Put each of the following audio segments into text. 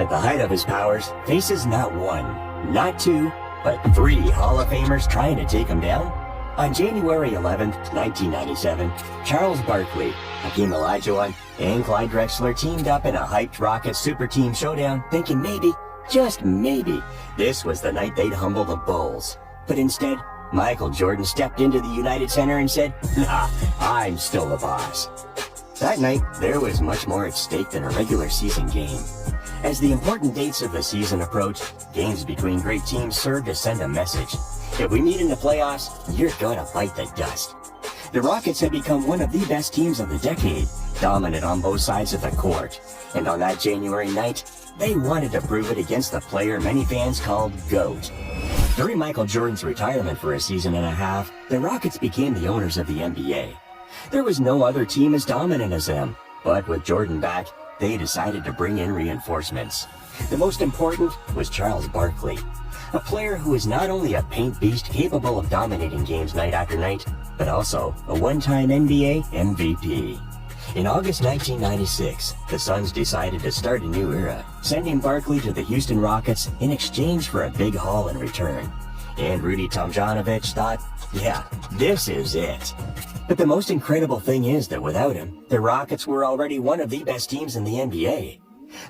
at the height of his powers, faces not one, not two, but three Hall of Famers trying to take him down? On January 11, 1997, Charles Barkley, Hakeem Olajuwon, and Clyde Drexler teamed up in a hyped Rockets super team showdown, thinking maybe, just maybe, this was the night they'd humble the Bulls. But instead, Michael Jordan stepped into the United Center and said, "Nah, I'm still the boss." That night, there was much more at stake than a regular season game. As the important dates of the season approached, games between great teams served to send a message. If we meet in the playoffs, you're gonna bite the dust. The Rockets had become one of the best teams of the decade, dominant on both sides of the court. And on that January night, they wanted to prove it against the player many fans called GOAT. During Michael Jordan's retirement for a season and a half, the Rockets became the owners of the NBA. There was no other team as dominant as them, but with Jordan back, they decided to bring in reinforcements. The most important was Charles Barkley, a player who is not only a paint beast capable of dominating games night after night, but also a one-time NBA MVP. In August 1996, the Suns decided to start a new era, sending Barkley to the Houston Rockets in exchange for a big haul in return. And Rudy Tomjanovich thought, yeah, this is it. But the most incredible thing is that without him, the Rockets were already one of the best teams in the NBA.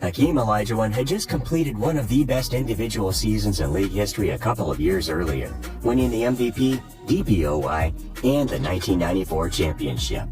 Hakeem Olajuwon had just completed one of the best individual seasons in league history a couple of years earlier, winning the MVP, DPOY, and the 1994 championship,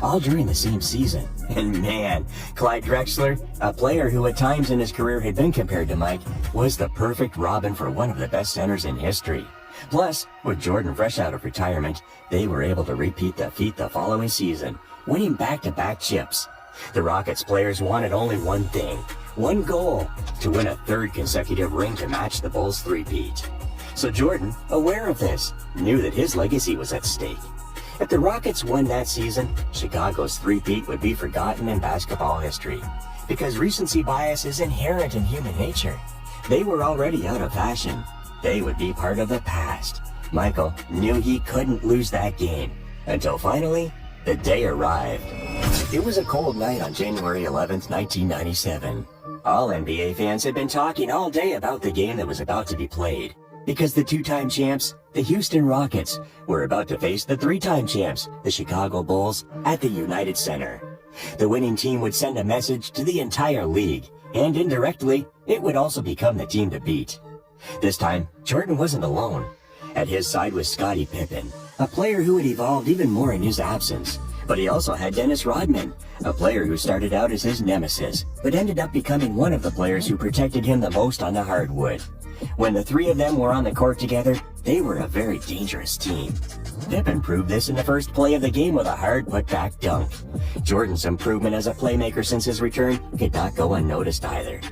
all during the same season. And man, Clyde Drexler, a player who at times in his career had been compared to Mike, was the perfect Robin for one of the best centers in history. Plus, with Jordan fresh out of retirement, they were able to repeat the feat the following season, winning back-to-back chips. The Rockets players wanted only one thing, one goal, to win a third consecutive ring to match the Bulls' three-peat. So Jordan, aware of this, knew that his legacy was at stake. If the Rockets won that season, Chicago's three-peat would be forgotten in basketball history, because recency bias is inherent in human nature. They were already out of fashion. They would be part of the past. Michael knew he couldn't lose that game, until finally, the day arrived. It was a cold night on January 11th, 1997. All NBA fans had been talking all day about the game that was about to be played, because the two-time champs, the Houston Rockets, were about to face the three-time champs, the Chicago Bulls, at the United Center. The winning team would send a message to the entire league, and indirectly, it would also become the team to beat. This time, Jordan wasn't alone. At his side was Scottie Pippen, a player who had evolved even more in his absence. But he also had Dennis Rodman, a player who started out as his nemesis, but ended up becoming one of the players who protected him the most on the hardwood. When the three of them were on the court together, they were a very dangerous team. Pippen proved this in the first play of the game with a hard put-back dunk. Jordan's improvement as a playmaker since his return could not go unnoticed either.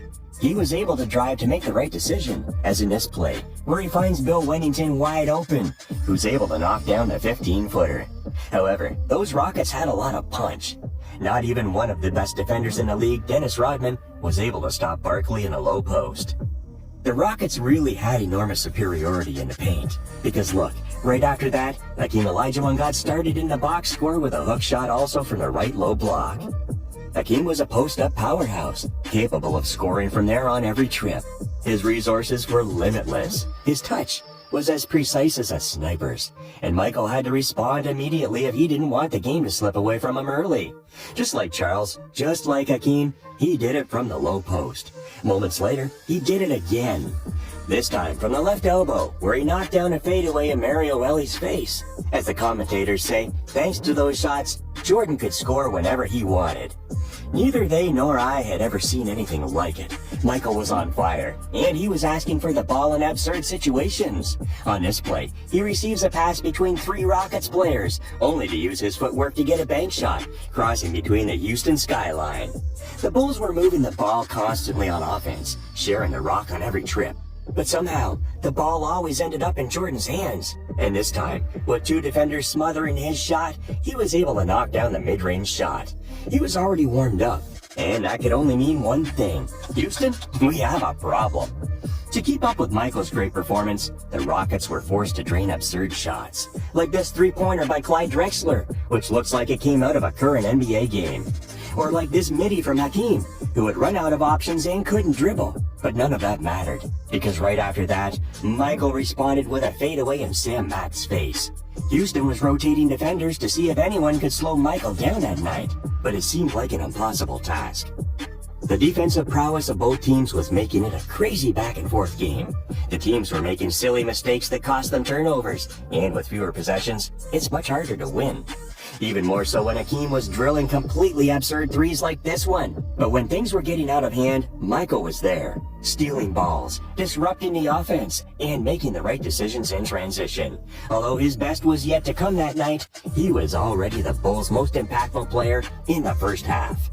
He was able to drive to make the right decision, as in this play, where he finds Bill Wennington wide open, who's able to knock down the 15-footer. However, those Rockets had a lot of punch. Not even one of the best defenders in the league, Dennis Rodman, was able to stop Barkley in a low post. The Rockets really had enormous superiority in the paint, because look, right after that, Hakeem Olajuwon got started in the box score with a hook shot also from the right low block. Hakeem was a post-up powerhouse, capable of scoring from there on every trip. His resources were limitless. His touch was as precise as a sniper's, and Michael had to respond immediately if he didn't want the game to slip away from him early. Just like Charles, just like Hakeem, he did it from the low post. Moments later, he did it again. This time from the left elbow, where he knocked down a fadeaway in Mario Elie face. As the commentators say, thanks to those shots, Jordan could score whenever he wanted. Neither they nor I had ever seen anything like it. Michael was on fire, and he was asking for the ball in absurd situations. On this play, he receives a pass between three Rockets players, only to use his footwork to get a bank shot, crossing between the Houston skyline. The Bulls were moving the ball constantly on offense, sharing the rock on every trip. But somehow, the ball always ended up in Jordan's hands. And this time, with two defenders smothering his shot, he was able to knock down the mid-range shot. He was already warmed up, and that could only mean one thing. Houston, we have a problem. To keep up with Michael's great performance, the Rockets were forced to drain absurd shots, like this three-pointer by Clyde Drexler, which looks like it came out of a current NBA game. Or like this midi from Hakeem, who had run out of options and couldn't dribble. But none of that mattered, because right after that, Michael responded with a fadeaway in Sam Mack's face. Houston was rotating defenders to see if anyone could slow Michael down that night, but it seemed like an impossible task. The defensive prowess of both teams was making it a crazy back-and-forth game. The teams were making silly mistakes that cost them turnovers, and with fewer possessions, it's much harder to win. Even more so when Hakeem was drilling completely absurd threes like this one. But when things were getting out of hand, Michael was there, stealing balls, disrupting the offense, and making the right decisions in transition. Although his best was yet to come that night, he was already the Bulls' most impactful player in the first half.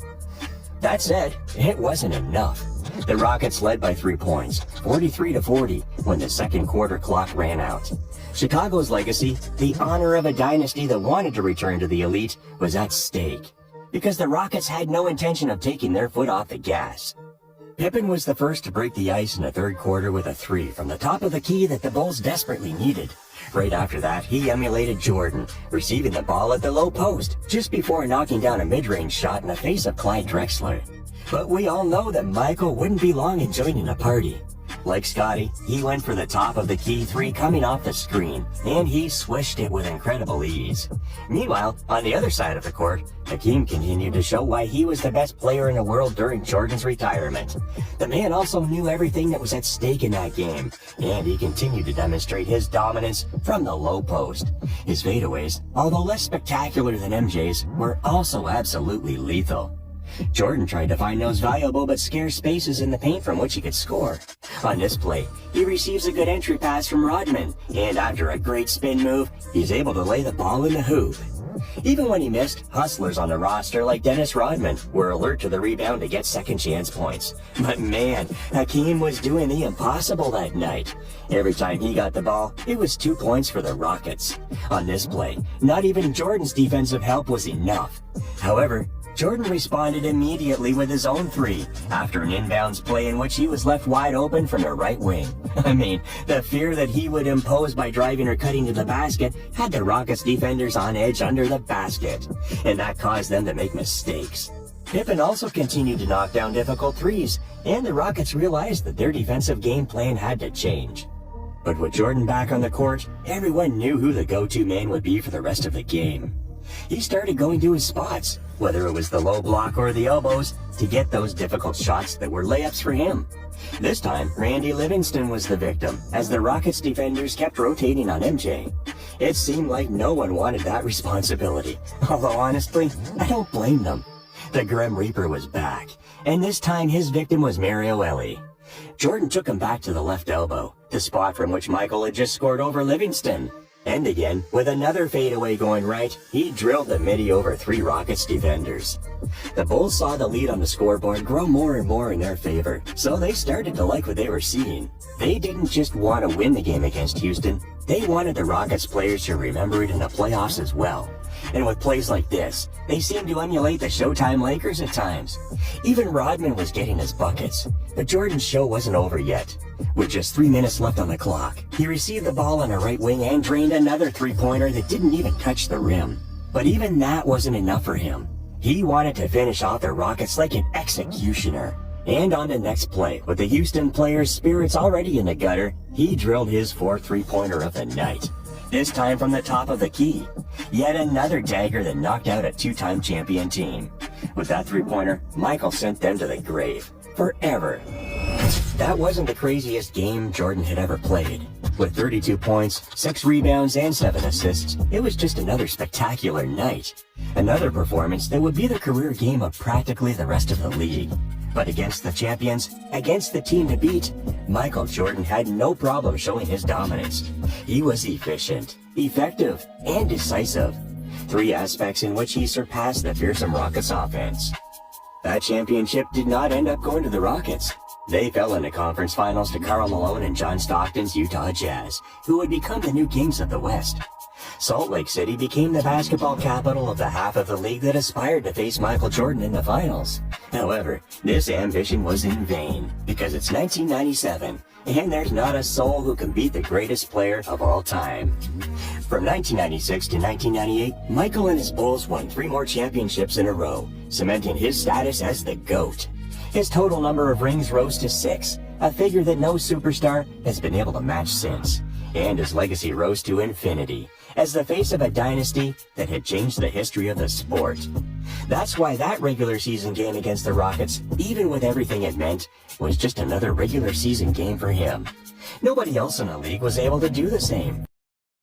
That said, it wasn't enough. The Rockets led by 3 points, 43-40, when the second quarter clock ran out. Chicago's legacy, the honor of a dynasty that wanted to return to the elite, was at stake, because the Rockets had no intention of taking their foot off the gas. Pippen was the first to break the ice in the third quarter with a 3 from the top of the key that the Bulls desperately needed. Right after that, he emulated Jordan, receiving the ball at the low post, just before knocking down a mid-range shot in the face of Clyde Drexler. But we all know that Michael wouldn't be long in joining the party. Like Scotty, he went for the top of the key 3 coming off the screen, and he swished it with incredible ease. Meanwhile, on the other side of the court, Hakeem continued to show why he was the best player in the world during Jordan's retirement. The man also knew everything that was at stake in that game, and he continued to demonstrate his dominance from the low post. His fadeaways, although less spectacular than MJ's, were also absolutely lethal. Jordan tried to find those valuable but scarce spaces in the paint from which he could score. On this play, he receives a good entry pass from Rodman, and after a great spin move, he's able to lay the ball in the hoop. Even when he missed, hustlers on the roster like Dennis Rodman were alert to the rebound to get second chance points. But man, Hakeem was doing the impossible that night. Every time he got the ball, it was 2 points for the Rockets. On this play, not even Jordan's defensive help was enough. However, Jordan responded immediately with his own 3 after an inbounds play in which he was left wide open from the right wing. I mean, the fear that he would impose by driving or cutting to the basket had the Rockets defenders on edge under the basket, and that caused them to make mistakes. Pippen also continued to knock down difficult threes, and the Rockets realized that their defensive game plan had to change. But with Jordan back on the court, everyone knew who the go-to man would be for the rest of the game. He started going to his spots, whether it was the low block or the elbows, to get those difficult shots that were layups for him. This time, Randy Livingston was the victim, as the Rockets defenders kept rotating on MJ. It seemed like no one wanted that responsibility, although honestly, I don't blame them. The Grim Reaper was back, and this time his victim was Mario Elie. Jordan took him back to the left elbow, the spot from which Michael had just scored over Livingston. And again, with another fadeaway going right, he drilled the midi over 3 Rockets defenders. The Bulls saw the lead on the scoreboard grow more and more in their favor, so they started to like what they were seeing. They didn't just want to win the game against Houston, they wanted the Rockets players to remember it in the playoffs as well. And with plays like this, they seemed to emulate the Showtime Lakers at times. Even Rodman was getting his buckets, but Jordan's show wasn't over yet. With just 3 minutes left on the clock, he received the ball on the right wing and drained another 3-pointer that didn't even touch the rim. But even that wasn't enough for him. He wanted to finish off the Rockets like an executioner. And on the next play, with the Houston players' spirits already in the gutter, he drilled his 4th 3-pointer of the night. This time from the top of the key. Yet another dagger that knocked out a 2-time champion team. With that 3-pointer, Michael sent them to the grave. Forever. That wasn't the craziest game Jordan had ever played. With 32 points, 6 rebounds, and 7 assists, it was just another spectacular night. Another performance that would be the career game of practically the rest of the league. But against the champions, against the team to beat, Michael Jordan had no problem showing his dominance. He was efficient, effective, and decisive. 3 aspects in which he surpassed the fearsome Rockets offense. That championship did not end up going to the Rockets. They fell in the conference finals to Karl Malone and John Stockton's Utah Jazz, who would become the new kings of the West. Salt Lake City became the basketball capital of the half of the league that aspired to face Michael Jordan in the finals. However, this ambition was in vain, because it's 1997, and there's not a soul who can beat the greatest player of all time. From 1996 to 1998, Michael and his Bulls won 3 more championships in a row, cementing his status as the GOAT. His total number of rings rose to 6, a figure that no superstar has been able to match since. And his legacy rose to infinity, as the face of a dynasty that had changed the history of the sport. That's why that regular season game against the Rockets, even with everything it meant, was just another regular season game for him. Nobody else in the league was able to do the same.